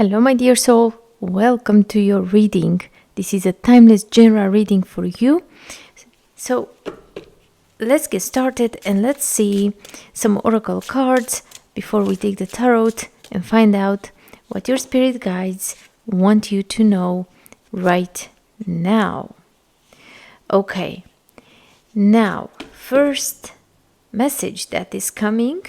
Hello, my dear soul. Welcome to your reading. This is a timeless general reading for you. So, let's get started and let's see some oracle cards before we take the tarot and find out what your spirit guides want you to know right now. Okay, now, first message that is coming.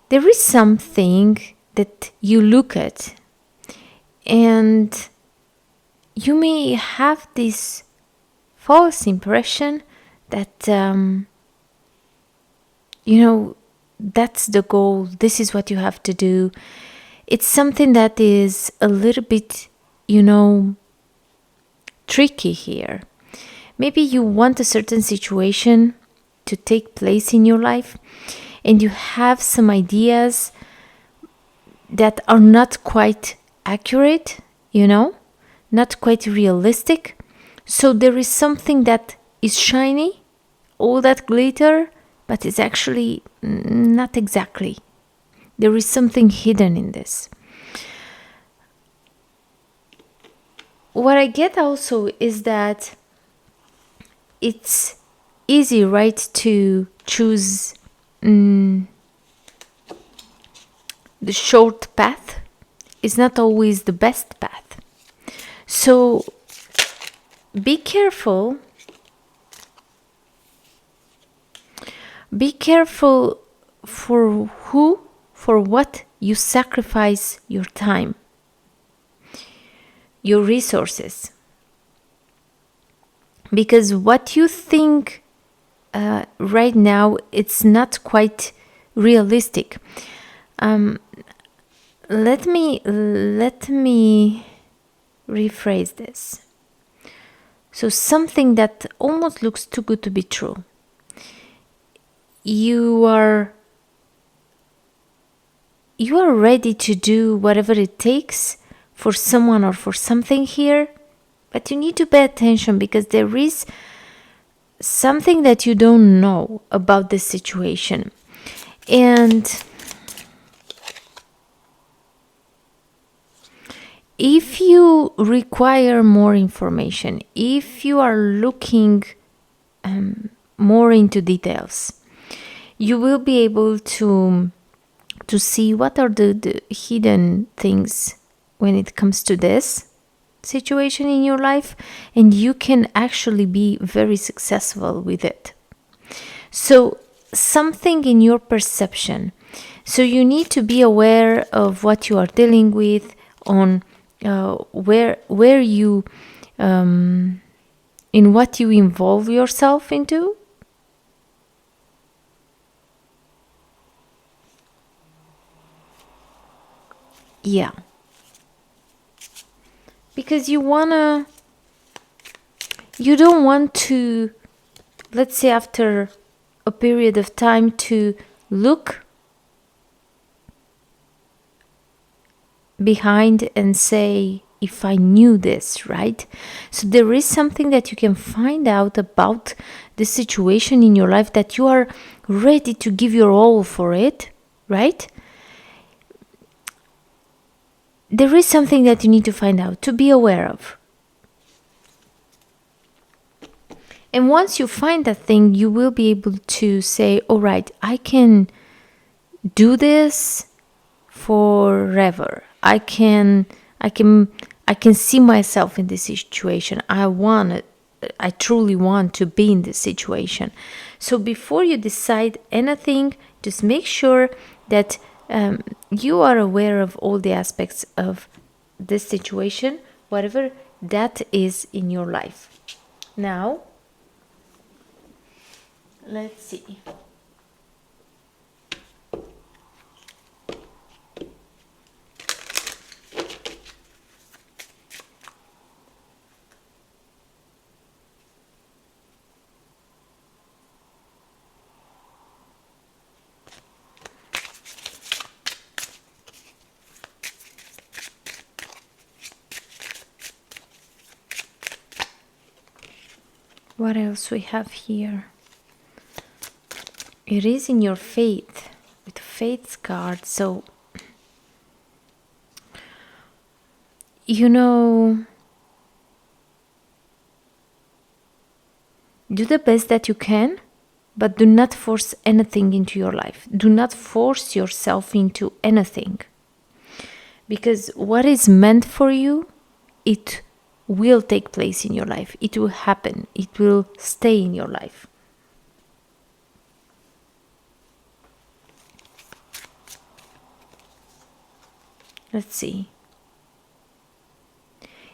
There is something that you look at and you may have this false impression that, that's the goal, this is what you have to do. It's something that is a little bit, tricky here. Maybe you want a certain situation to take place in your life and you have some ideas that are not quite accurate, not quite realistic. So there is something that is shiny, all that glitter, but it's actually not exactly. There is something hidden in this. What I get also is that it's easy, right, to choose the short path is not always the best path. So be careful. Be careful for what you sacrifice your time, your resources. Because what you think right now, it's not quite realistic. Let me rephrase this. So something that almost looks too good to be true. You are ready to do whatever it takes for someone or for something here, but you need to pay attention because there is something that you don't know about this situation. And if you require more information, if you are looking more into details, you will be able to see what are the hidden things when it comes to this situation in your life, and you can actually be very successful with it. So something in your perception. So you need to be aware of what you are dealing with, on where you in what you involve yourself into. Yeah. Because you don't want to, let's say after a period of time, to look behind and say, if I knew this, right? So there is something that you can find out about the situation in your life that you are ready to give your all for it, right? There is something that you need to find out, to be aware of. And once you find that thing, you will be able to say, all right, I can do this forever. I can see myself in this situation. I truly want to be in this situation. So before you decide anything, just make sure that you are aware of all the aspects of this situation, whatever that is in your life. Now, let's see. What else we have here? It is in your faith, with faith card. So, you know, do the best that you can, but do not force anything into your life. Do not force yourself into anything. Because what is meant for you, it will take place in your life. It will happen. It will stay in your life. Let's see.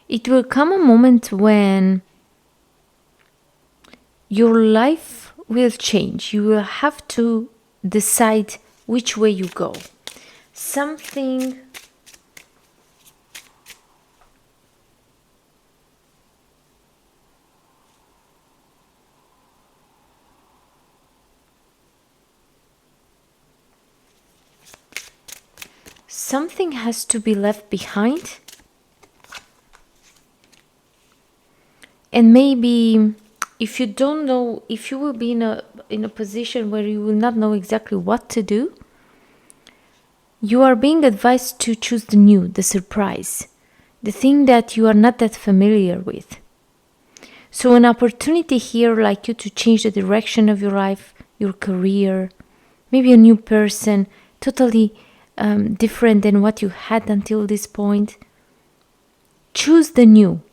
It will come a moment when your life will change. You will have to decide which way you go. Something has to be left behind. And maybe if you don't know, if you will be in a position where you will not know exactly what to do, you are being advised to choose the new, the surprise, the thing that you are not that familiar with. So an opportunity here like you to change the direction of your life, your career, maybe a new person, totally different than what you had until this point. Choose the new.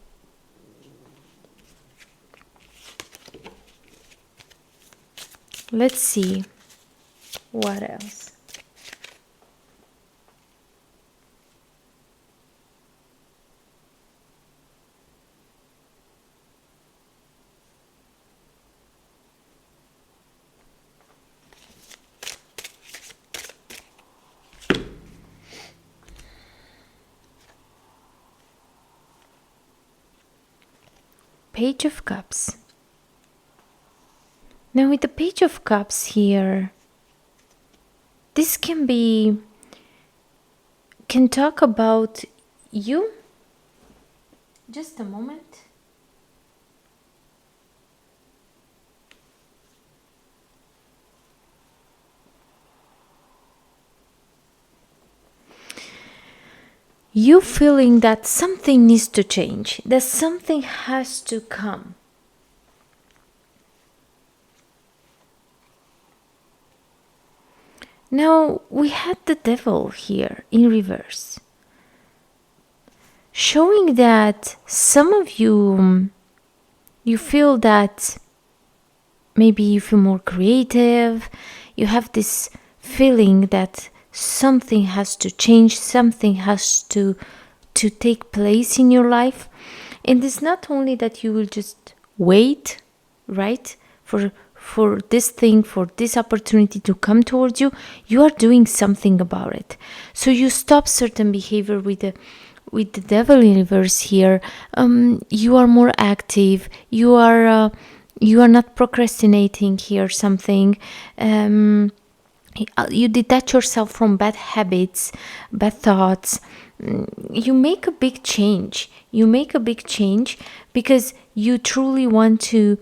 Let's see what else. Page of Cups. Now with the Page of Cups here, this can talk about you. Just a moment. You feeling that something needs to change, that something has to come. Now we had the Devil here in reverse, showing that some of you feel that maybe you feel more creative, you have this feeling that something has to change, something has to take place in your life. And it's not only that you will just wait, right, for this thing, for this opportunity to come towards you. You are doing something about it. So you stop certain behavior with the Devil in reverse here. You are more active. You are not procrastinating here something. You detach yourself from bad habits, bad thoughts. You make a big change. You make a big change because you truly want to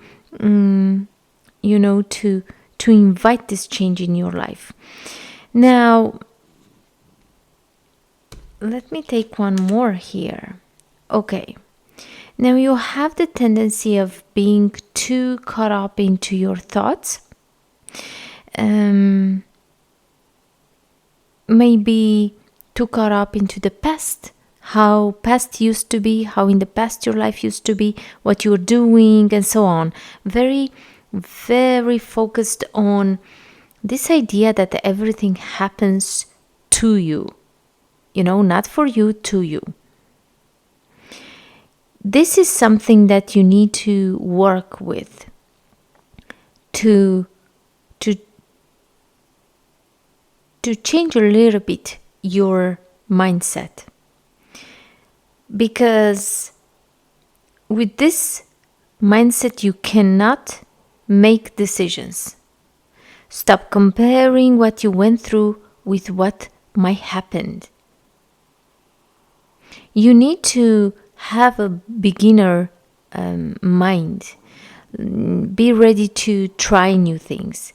to invite this change in your life. Now, let me take one more here. Okay. Now you have the tendency of being too caught up into your thoughts. Maybe too caught up into the past, how past used to be, how in the past your life used to be, what you're doing, and so on. Very, very focused on this idea that everything happens to you, not for you, to you. This is something that you need to work with to change a little bit your mindset. Because with this mindset, you cannot make decisions. Stop comparing what you went through with what might happen. You need to have a beginner mind. Be ready to try new things.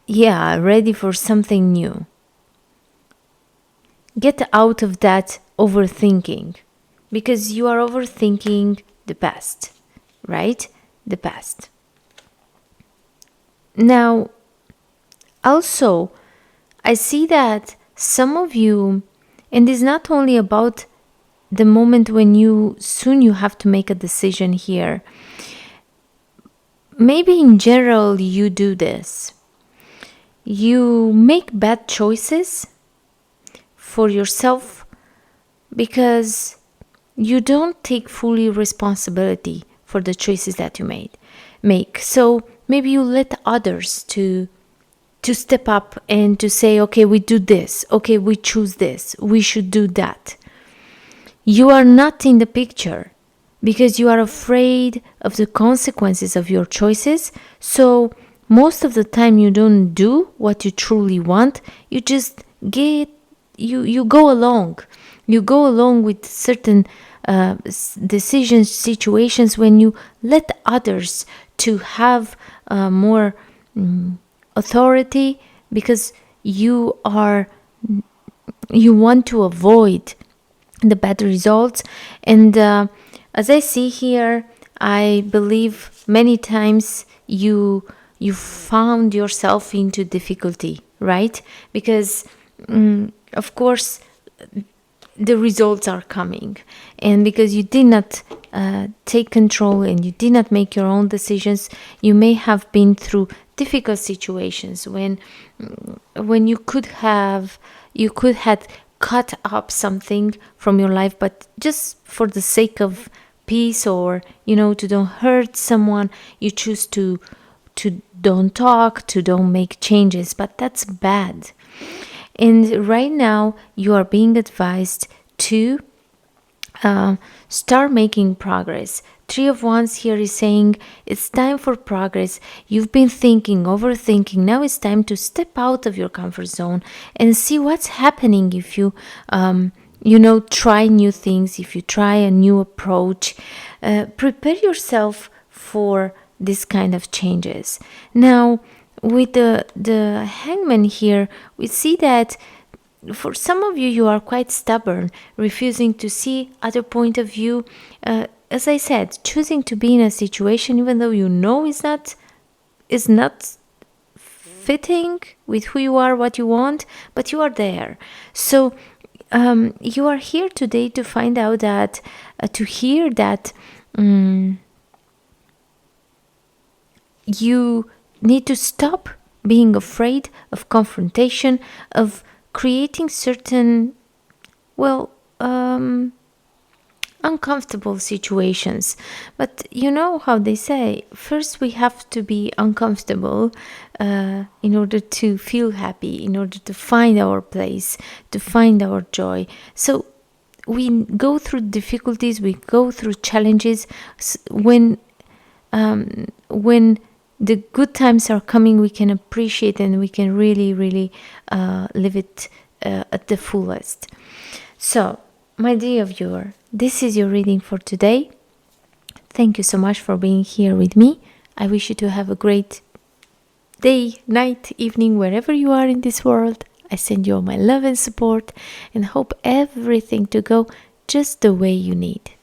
ready for something new. Get out of that overthinking, because you are overthinking the past, right? The past. Now, also, I see that some of you, and it's not only about the moment when you have to make a decision here. Maybe in general you do this. You make bad choices for yourself because you don't take fully responsibility for the choices that you make. So maybe you let others to step up and to say, okay, we do this, okay, we choose this, we should do that. You are not in the picture because you are afraid of the consequences of your choices. So most of the time you don't do what you truly want. You just you go along. You go along with certain decisions, situations, when you let others to have more authority, because you want to avoid the bad results. And as I see here, I believe many times you found yourself into difficulty, right? Because of course the results are coming, and because you did not take control and you did not make your own decisions, you may have been through difficult situations when you could have cut up something from your life, but just for the sake of peace, or to don't hurt someone, you choose to don't talk, to don't make changes. But that's bad. And right now you are being advised to start making progress. Three of Wands here is saying it's time for progress. You've been overthinking. Now it's time to step out of your comfort zone and see what's happening if you try new things, if you try a new approach. Prepare yourself for this kind of changes. Now, with the Hangman here, we see that for some of you, you are quite stubborn, refusing to see other point of view. As I said, choosing to be in a situation even though you know is not fitting with who you are, what you want, but you are there. So you are here today to find out that, to hear that you need to stop being afraid of confrontation, of creating certain, uncomfortable situations. But you know how they say, first we have to be uncomfortable in order to feel happy, in order to find our place, to find our joy. So we go through difficulties, we go through challenges. When the good times are coming, we can appreciate and we can really, really live it at the fullest. So, my dear viewer, this is your reading for today. Thank you so much for being here with me. I wish you to have a great day, night, evening, wherever you are in this world. I send you all my love and support and hope everything to go just the way you need.